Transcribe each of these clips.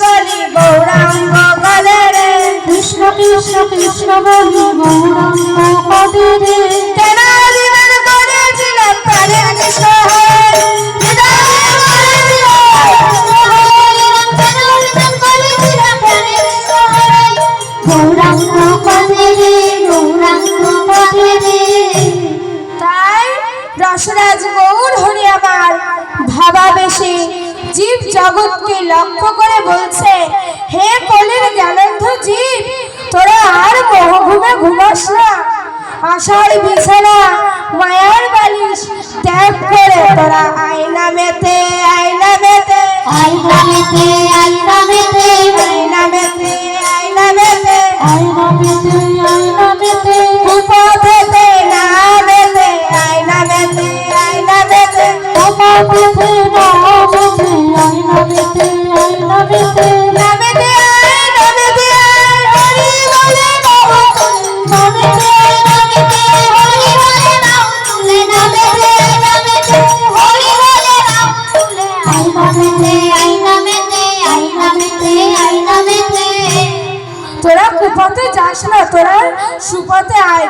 বলি গৌরাঙ্গ বলে রে, কৃষ্ণ কৃষ্ণ কৃষ্ণ বলি গৌরাঙ্গ পদে রে। কেন জীবন করেছিলাম প্রাণের কৃষ্ণ হয়ে, গৌরাঙ্গ পদে রে, গৌরাঙ্গ পদে রে। তাই রসরাজ গৌর হরি আমার ভাবাবেশে জীব জগৎকে লক্ষ্য করে বলছে, হে কলির জ্ঞানান্ধ জীব, তোরা আর মোহঘুমে ঘুমাস না, আশার বিছানা মায়ার বালিশ ত্যাগ করে তোরা আয়না মেতে, আয়না মেতে, আয়না মেতে, আয়না মেতে, আয়না মেতে, আয়না মেতে, আয়না মেতে, আয়না মেতে। কুপথেতে না মেতে, আয়না মেতে, আয়না মেতে, অপথে না মেতে, আয়না মেতে, আয়না মেতে। না মেতে আয়, না মেতে আয়, হরি বলে নাম না মেতে, না মেতে, হরি বলে নাম তুলে। না মেতে, না মেতে, হরি বলে নাম তুলে। আয়না মেতে, আয়না মেতে, আয়না মেতে, আয়না মেতে। তোরা কুপথে যাস না, তোরা সুপথে আয়।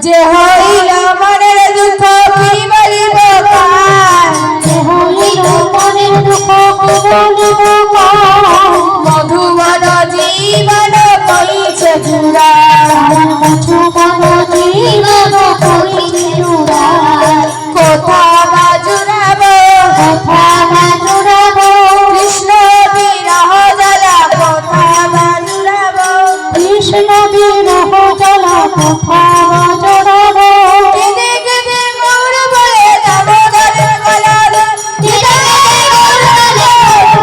যে হইল মনের দুঃখ কি বলিব কার, যে হইল মনের দুঃখ কি বলিব কার। মধুবন জীবন কইছে জুড়ার, মধুবন জীবন কইছে জুড়ার। কোথা বা জুড়াবো, কোথা বা জুড়াবো, কৃষ্ণ বিরহ জ্বালা কোথা বা জুড়াবো, কৃষ্ণ বিরহ জ্বালা কোথা বা জড়াবো। কেঁদে কেঁদে গৌর বলে দামোদরের গলা রে, কেঁদে কেঁদে গৌর বলে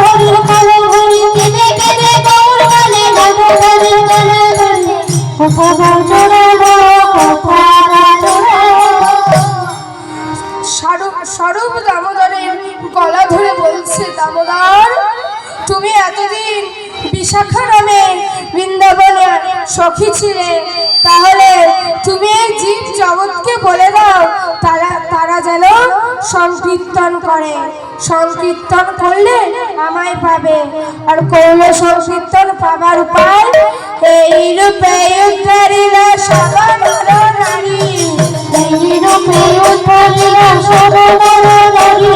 হরি হরি হরি। কেঁদে কেঁদে গৌর বলে দামোদরের গলা ধরে। কোথা বা জড়াবো, কোথা বা জড়াবো। স্বরূপ দামোদরের গলা ধরে বলছে, দামোদর তুমি এতদিন বিশাখা নামে বৃন্দাবনে সখী ছিলে, তাহলে তুমি এই জীব জগৎকে বলে দাও তারা যেন সংকীর্তন করে, সংকীর্তন করলে আমায় পাবে। আর করলে সংকীর্তন পাবার উপায়, এই রূপে উদ্ধারিল সবনর নারী, এই রূপে উদ্ধারিল সবনর নারী।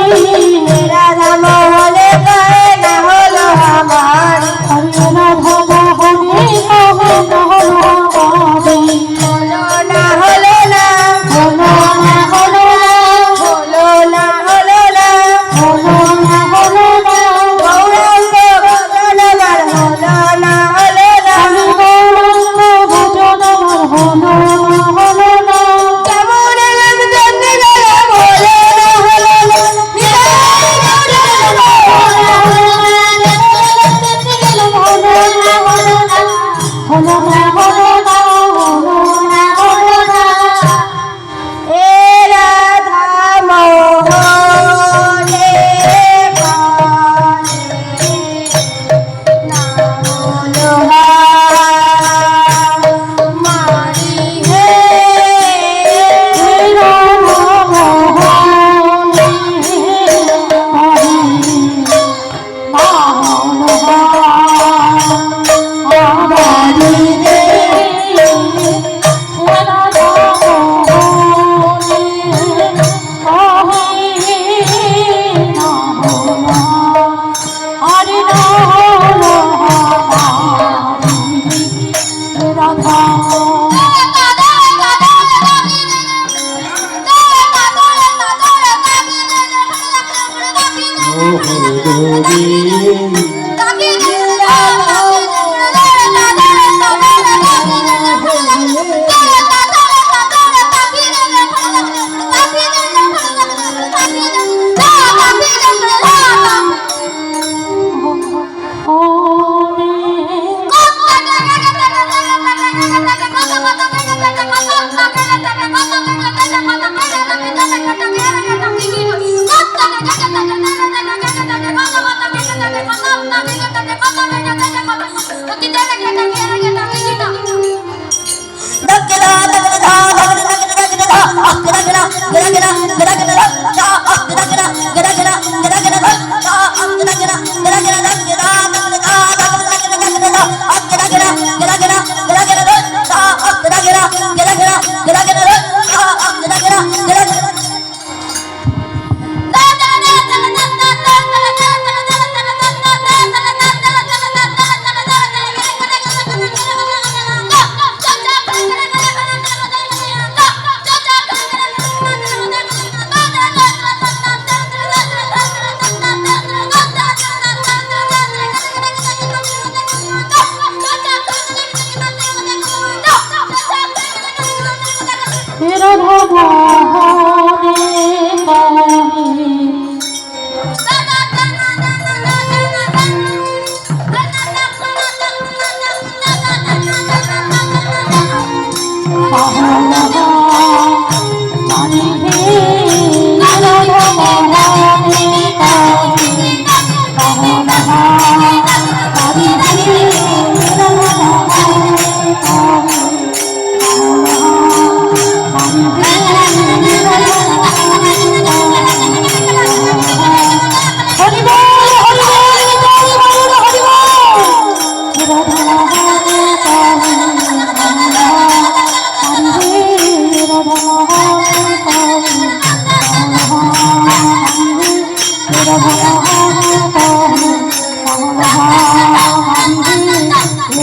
রাধা মোহনে কহে না হলো আমার, হরে রাধা মোহনে কহে না হলো আমারে। হলো না হলো না, হলো না হলো না, হলো না হলো না, হলো না হলো না। গৌরাঙ্গ ভজন আমার হলো না হলো না, আমি গৌরাঙ্গ ভজন আমার হলো না হলো না। কেমন এলাম জানতে গেলে হলো না হলো না, এ রাধা মোহনে কহে না হলো মারি হে,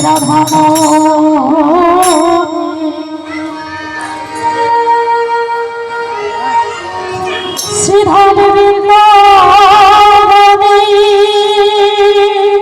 রাধা